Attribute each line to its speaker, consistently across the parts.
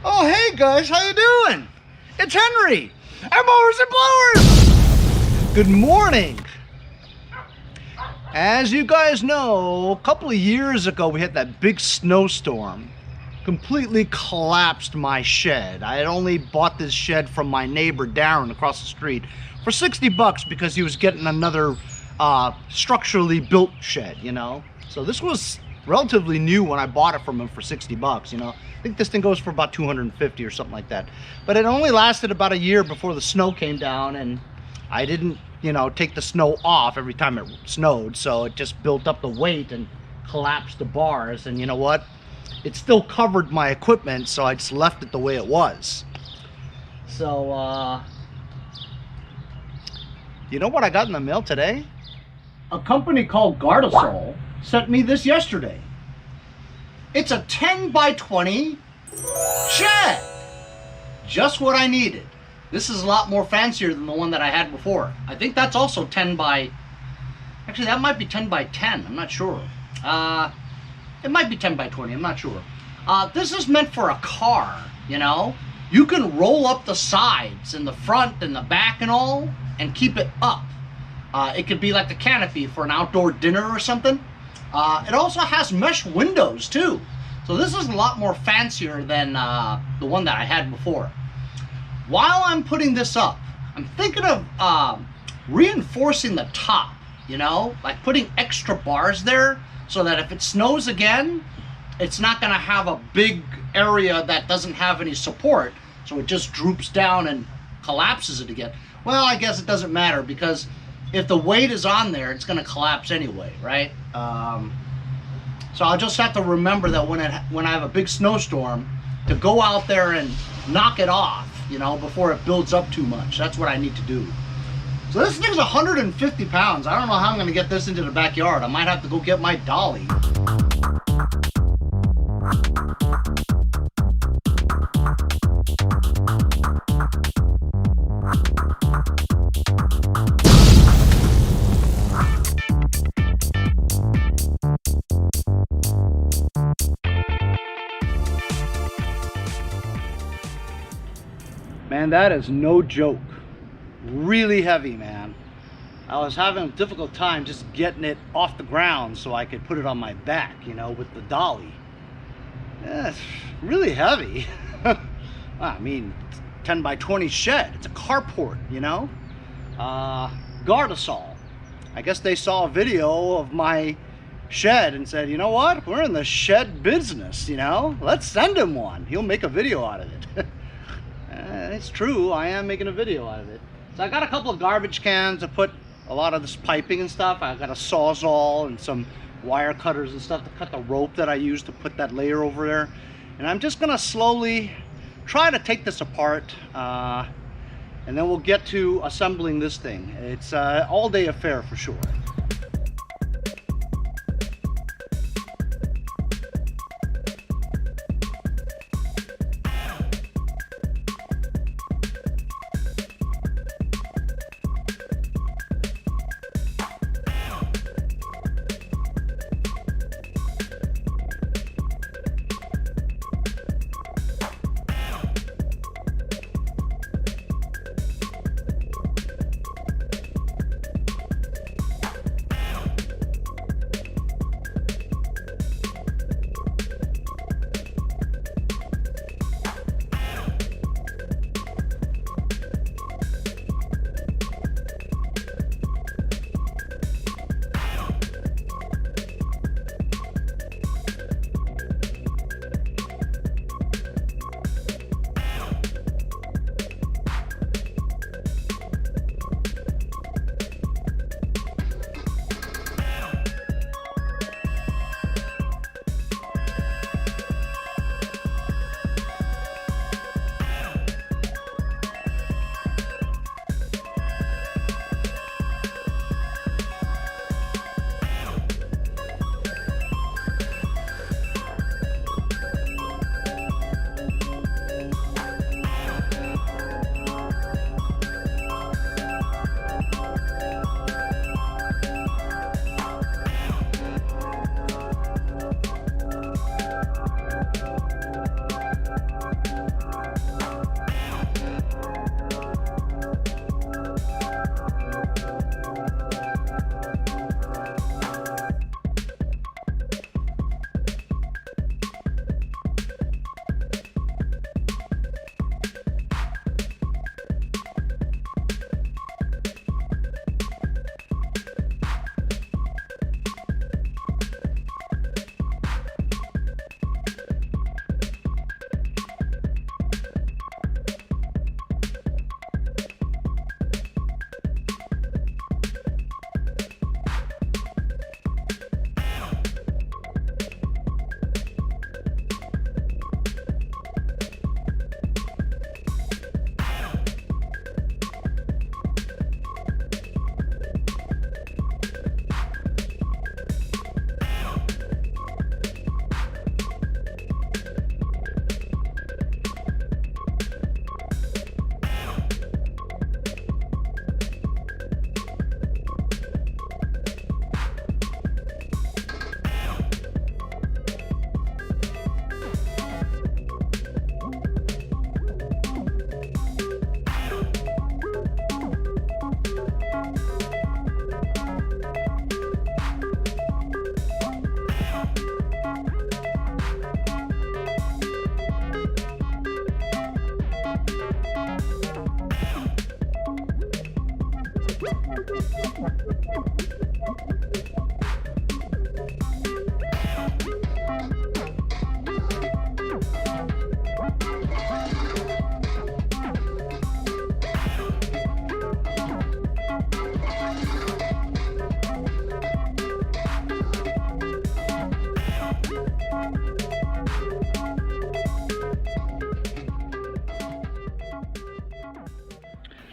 Speaker 1: Oh, hey guys, how you doing? It's Henry. I'm Mowers and Blowers. Good morning. As you guys know, a couple of years ago we had that big snowstorm. Completely collapsed my shed. I had only bought this shed from my neighbor Darren across the street for 60 bucks because he was getting another structurally built shed, you know. So this was relatively new when I bought it from him for 60 bucks, you know. I think this thing goes for about 250 or something like that. But it only lasted about a year before the snow came down, and I didn't, you know, take the snow off every time it snowed, so it just built up the weight and collapsed the bars. And you know what? It still covered my equipment, so I just left it the way it was. So, you know what I got in the mail today? A company called Gardesol sent me this yesterday. It's a 10x20 shed. Just what I needed. This is a lot more fancier than the one that I had before. I think that's also 10 by... Actually, that might be 10 by 10. I'm not sure. It might be 10 by 20. I'm not sure. This is meant for a car, you know? You can roll up the sides and the front and the back and all and keep it up. It could be like the canopy for an outdoor dinner or something. It also has mesh windows too. So this is a lot more fancier than the one that I had before. While I'm putting this up, I'm thinking of reinforcing the top, you know, like putting extra bars there so that if it snows again, it's not gonna have a big area that doesn't have any support, so it just droops down and collapses it again. Well, I guess it doesn't matter, because if the weight is on there, it's gonna collapse anyway, right? So I'll just have to remember that when I have a big snowstorm, to go out there and knock it off, you know, before it builds up too much. That's what I need to do. So this thing's 150 pounds. I don't know how I'm gonna get this into the backyard. I might have to go get my dolly. Man, that is no joke. Really heavy, man. I was having a difficult time just getting it off the ground so I could put it on my back, you know, with the dolly. Yeah, it's really heavy. I mean, 10 by 20 shed. It's a carport, you know. Gardesol. I guess they saw a video of my shed and said, you know what? We're in the shed business, you know. Let's send him one. He'll make a video out of it. It's true, I am making a video out of it. So I got a couple of garbage cans to put a lot of this piping and stuff. I got a Sawzall and some wire cutters and stuff to cut the rope that I used to put that layer over there. And I'm just gonna slowly try to take this apart, and then we'll get to assembling this thing. It's an all-day affair for sure.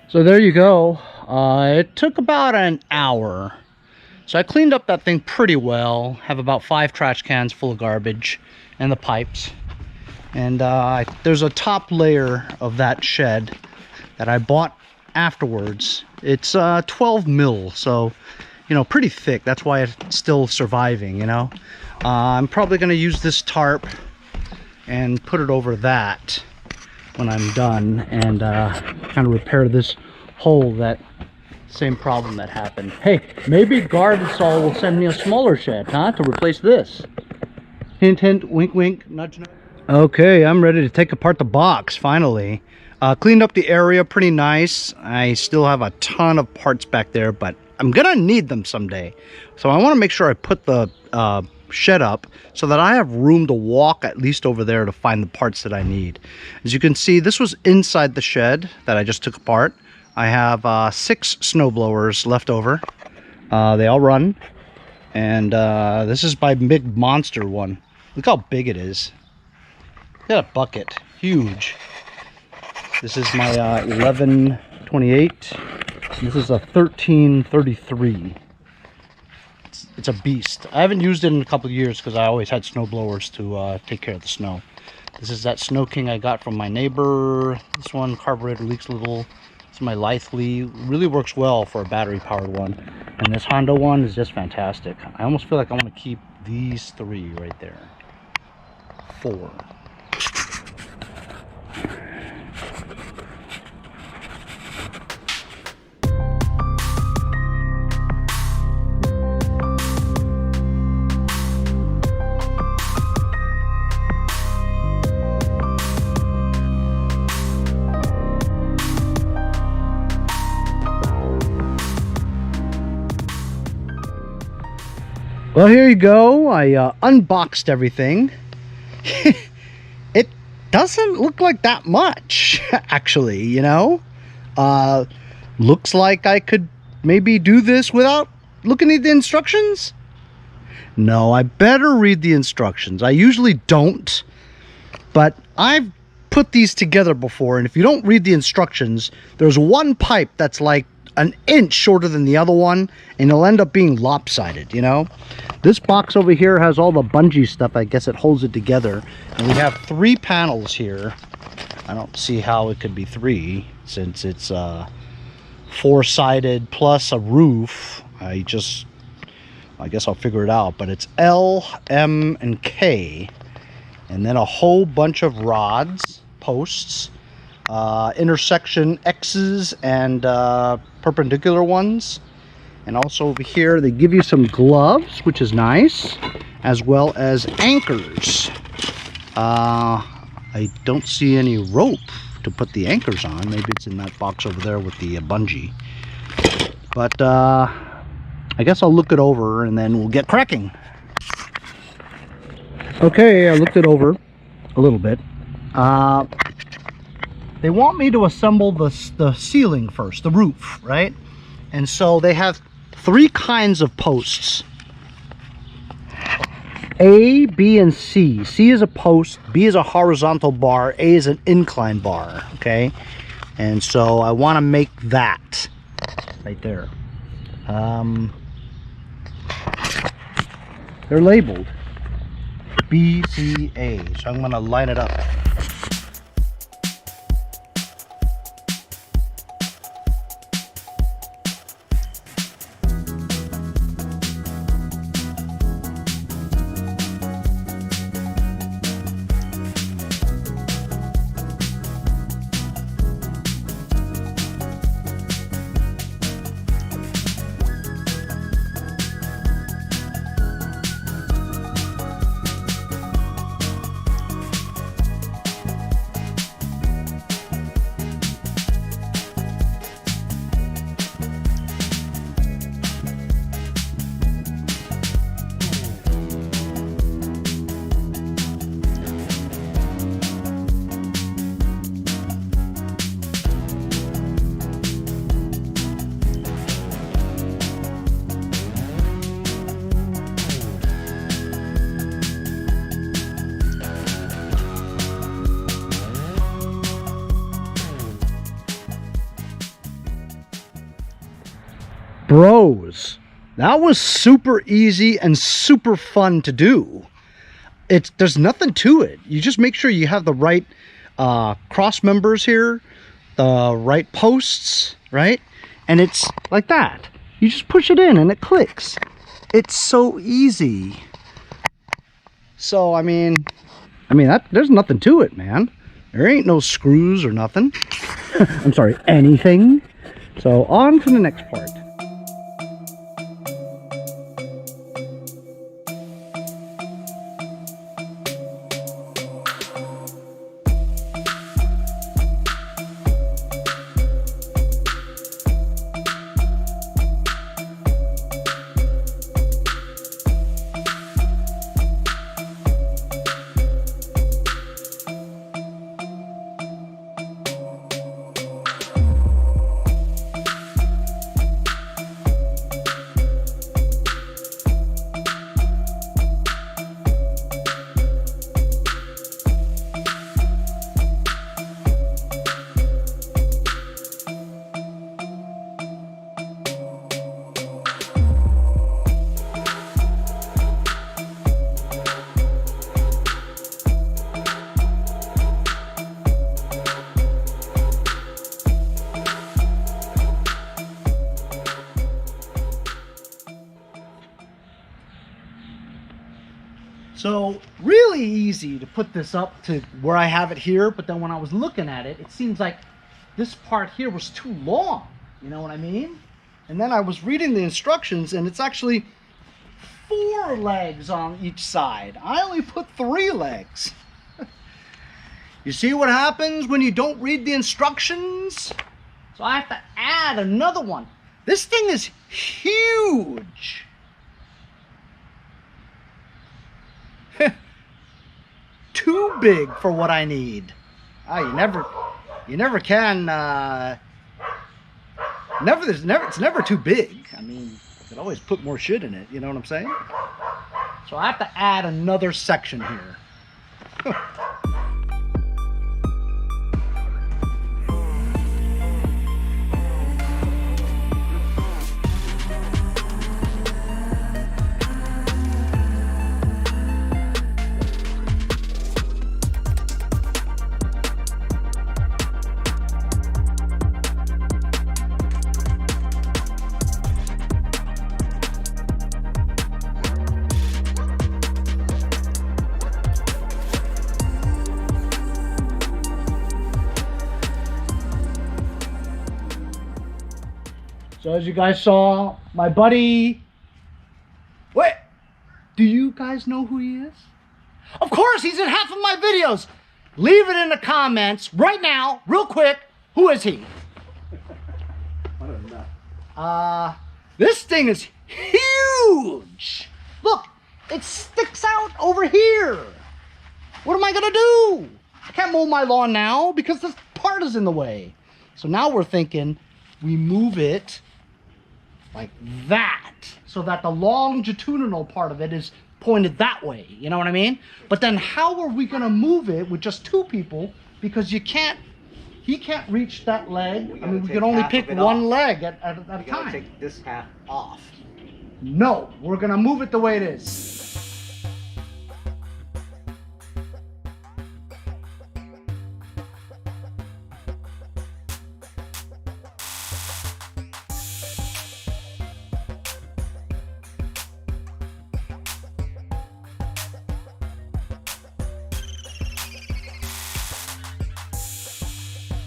Speaker 1: So there you go. It took about an hour. So I cleaned up that thing pretty well. Have about 5 trash cans full of garbage and the pipes. And there's a top layer of that shed that I bought afterwards. It's 12 mil, so you know, pretty thick. That's why it's still surviving, you know. I'm probably going to use this tarp and put it over that when I'm done, and kind of repair this hole. That same problem that happened. Hey, maybe Gardesol will send me a smaller shed, huh, to replace this. Hint, hint, wink, wink, nudge, nudge. Okay, I'm ready to take apart the box, finally. Cleaned up the area pretty nice. I still have a ton of parts back there, but I'm gonna need them someday. So I want to make sure I put the shed up so that I have room to walk at least over there to find the parts that I need. As you can see, this was inside the shed that I just took apart. I have 6 snow blowers left over. They all run, and this is my big monster one. Look how big it is. Got a bucket, huge. This is my 1128. This is a 1333. It's a beast. I haven't used it in a couple of years because I always had snow blowers to take care of the snow. This is that Snow King I got from my neighbor. This one, carburetor leaks a little. This is my Lithley. Really works well for a battery powered one. And this Honda one is just fantastic. I almost feel like I want to keep these 3 right there. 4. Well, here you go. I unboxed everything. It doesn't look like that much, actually, you know. Looks like I could maybe do this without looking at the instructions. No, I better read the instructions. I usually don't, but I've put these together before, and if you don't read the instructions, there's one pipe that's like an inch shorter than the other one, and it'll end up being lopsided, you know. This box over here has all the bungee stuff. I guess it holds it together, and we have 3 panels here. I don't see how it could be 3 since it's 4-sided plus a roof. I guess I'll figure it out, but it's L, M, and K, and then a whole bunch of rods, posts, intersection X's and perpendicular ones. And also over here they give you some gloves, which is nice, as well as anchors. I don't see any rope to put the anchors on. Maybe it's in that box over there with the bungee. But I guess I'll look it over and then we'll get cracking. Okay, I looked it over a little bit. They want me to assemble the ceiling first, the roof, right? And so they have 3 kinds of posts. A, B, and C. C is a post, B is a horizontal bar, A is an incline bar, okay? And so I want to make that right there. They're labeled B, C, A, so I'm going to line it up. Bros, that was super easy and super fun to do. There's nothing to it. You just make sure you have the right cross members here, the right posts, right? And it's like that. You just push it in and it clicks. It's so easy. So I mean there's nothing to it, man. There ain't no screws or nothing. I'm sorry, anything. So on to the next part. So really easy to put this up to where I have it here, but then when I was looking at it, it seems like this part here was too long. You know what I mean? And then I was reading the instructions and it's actually 4 legs on each side. I only put 3 legs. You see what happens when you don't read the instructions? So I have to add another one. This thing is huge. Too big for what I need. You never can. It's never too big. I mean, you could always put more shit in it. You know what I'm saying? So I have to add another section here. So as you guys saw, my buddy, wait, do you guys know who he is? Of course, he's in half of my videos. Leave it in the comments right now, real quick. Who is he?
Speaker 2: I don't know.
Speaker 1: This thing is huge. Look, it sticks out over here. What am I gonna do? I can't mow my lawn now because this part is in the way. So now we're thinking we move it like that, so that the longitudinal part of it is pointed that way, you know what I mean? But then how are we gonna move it with just 2 people? Because he can't reach that leg. I mean, we can only pick one leg at a time.
Speaker 2: Take this half off.
Speaker 1: No, we're gonna move it the way it is.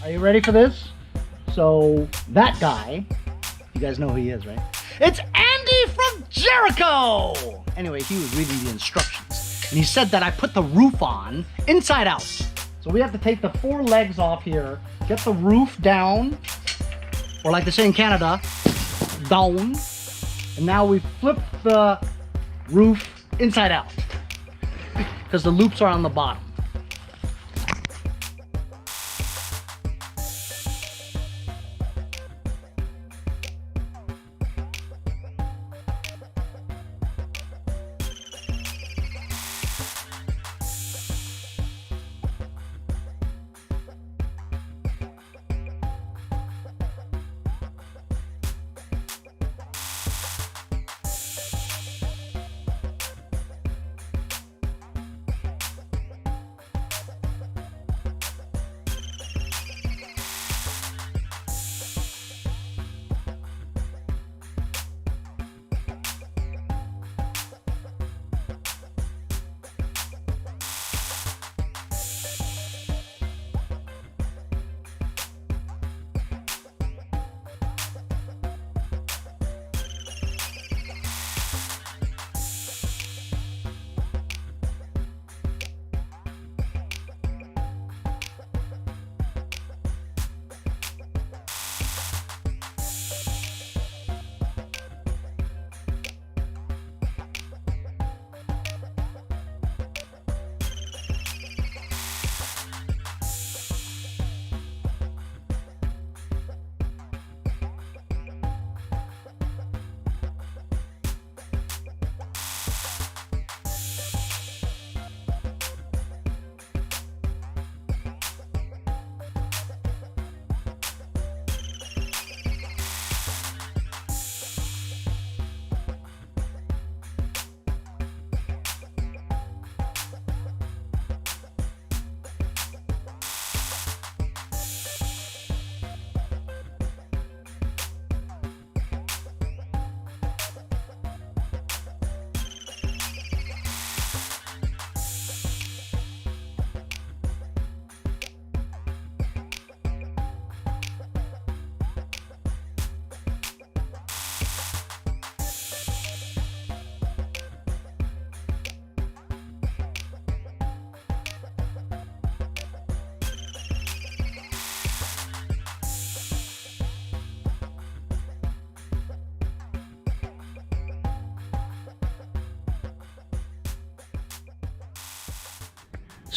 Speaker 1: Are you ready for this? So that guy, you guys know who he is, right? It's Andy from Jericho! Anyway, he was reading the instructions and he said that I put the roof on inside out. So we have to take the 4 legs off here, get the roof down, or like they say in Canada, down. And now we flip the roof inside out because the loops are on the bottom.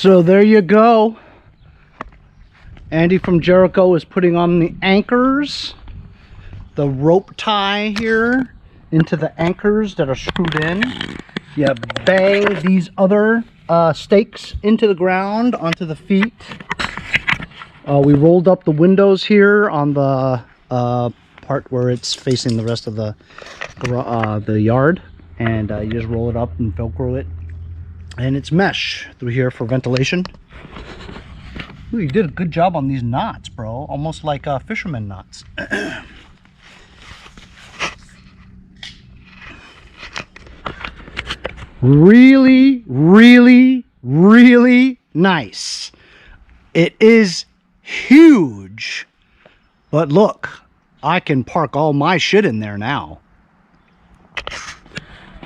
Speaker 1: So there you go. Andy from Jericho is putting on the anchors, the rope tie here into the anchors that are screwed in. You bang these other stakes into the ground onto the feet. We rolled up the windows here on the part where it's facing the rest of the yard, and you just roll it up and Velcro it, and it's mesh through here for ventilation. Ooh, you did a good job on these knots, bro. Almost like fisherman knots. Really, really, really nice. It is huge, but look, I can park all my shit in there now.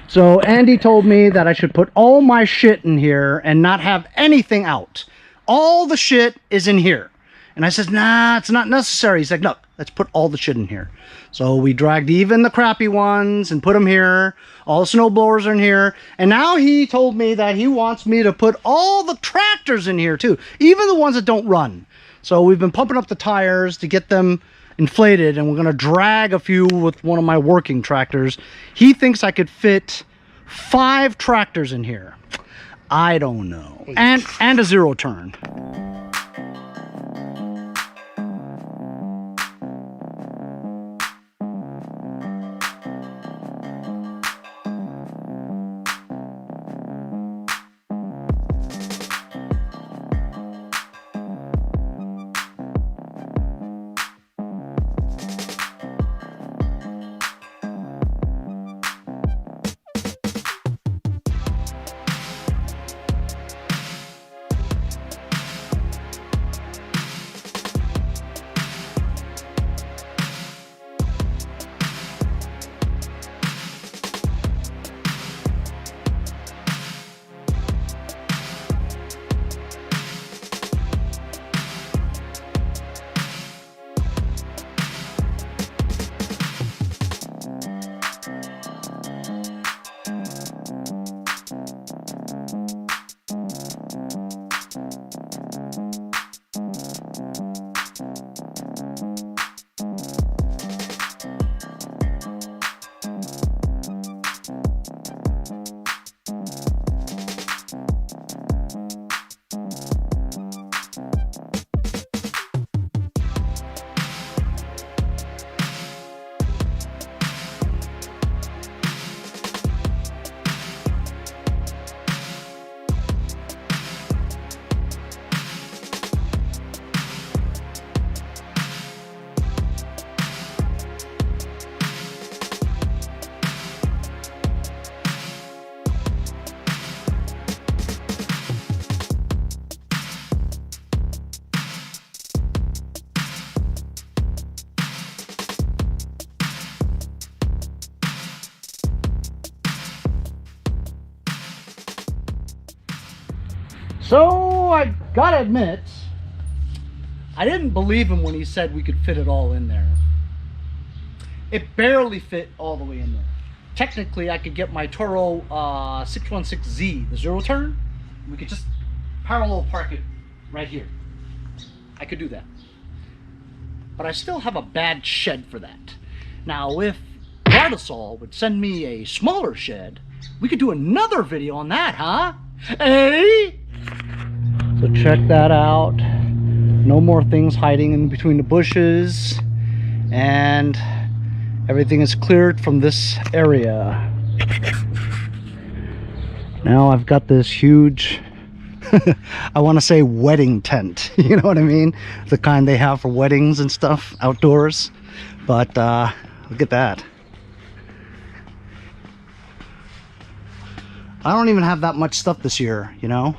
Speaker 1: So Andy told me that I should put all my shit in here and not have anything out. All the shit is in here. And I said, nah, it's not necessary. He's like, no, let's put all the shit in here. So we dragged even the crappy ones and put them here. All the snow blowers are in here. And now he told me that he wants me to put all the tractors in here too. Even the ones that don't run. So we've been pumping up the tires to get them inflated. And we're going to drag a few with one of my working tractors. He thinks I could fit 5 tractors in here. I don't know. And a 0 turn. So I gotta admit, I didn't believe him when he said we could fit it all in there. It barely fit all the way in there. Technically, I could get my Toro 616Z, the 0 turn. We could just parallel park it right here. I could do that. But I still have a bad shed for that. Now, if Gardesol would send me a smaller shed, we could do another video on that, huh? Hey! So check that out. No more things hiding in between the bushes. And everything is cleared from this area. Now I've got this huge, I want to say wedding tent. You know what I mean? The kind they have for weddings and stuff outdoors. But look at that. I don't even have that much stuff this year, you know?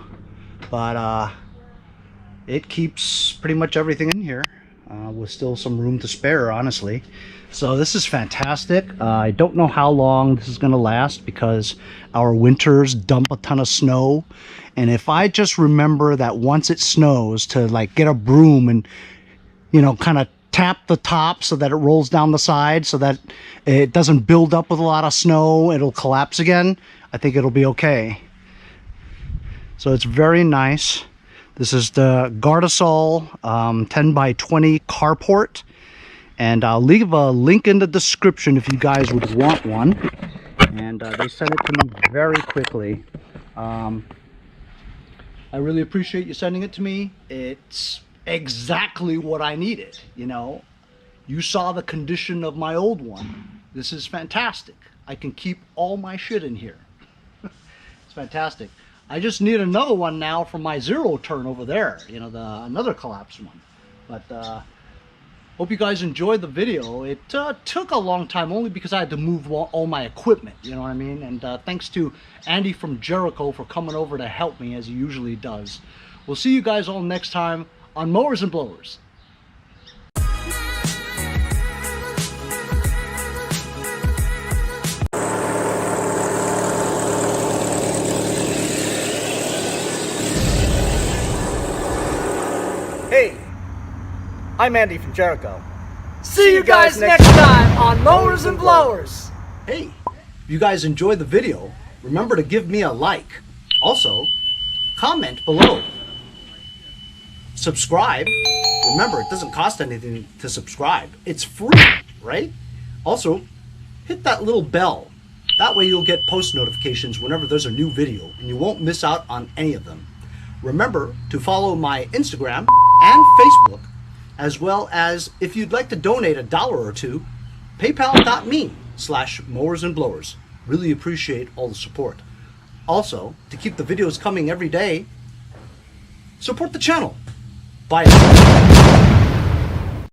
Speaker 1: But it keeps pretty much everything in here with still some room to spare, honestly. So this is fantastic. I don't know how long this is going to last because our winters dump a ton of snow. And if I just remember that once it snows to like get a broom and, you know, kind of tap the top so that it rolls down the side so that it doesn't build up with a lot of snow, it'll collapse again. I think it'll be okay. So it's very nice. This is the Gardesol 10x20 carport. And I'll leave a link in the description if you guys would want one. And they sent it to me very quickly. I really appreciate you sending it to me. It's exactly what I needed, you know. You saw the condition of my old one. This is fantastic. I can keep all my shit in here. It's fantastic. I just need another one now for my zero turn over there, you know, another collapsed one. But hope you guys enjoyed the video. It took a long time only because I had to move all my equipment, you know what I mean? And thanks to Andy from Jericho for coming over to help me as he usually does. We'll see you guys all next time on Mowers and Blowers.
Speaker 2: Hey, I'm Andy from Jericho.
Speaker 3: See you guys next time on Mowers and Blowers.
Speaker 1: Hey, if you guys enjoyed the video, remember to give me a like. Also, comment below. Subscribe. Remember, it doesn't cost anything to subscribe. It's free, right? Also, hit that little bell. That way you'll get post notifications whenever there's a new video and you won't miss out on any of them. Remember to follow my Instagram and Facebook, as well as if you'd like to donate $1 or $2, paypal.me/mowersandblowers. Really appreciate all the support. Also, to keep the videos coming every day, support the channel. Bye.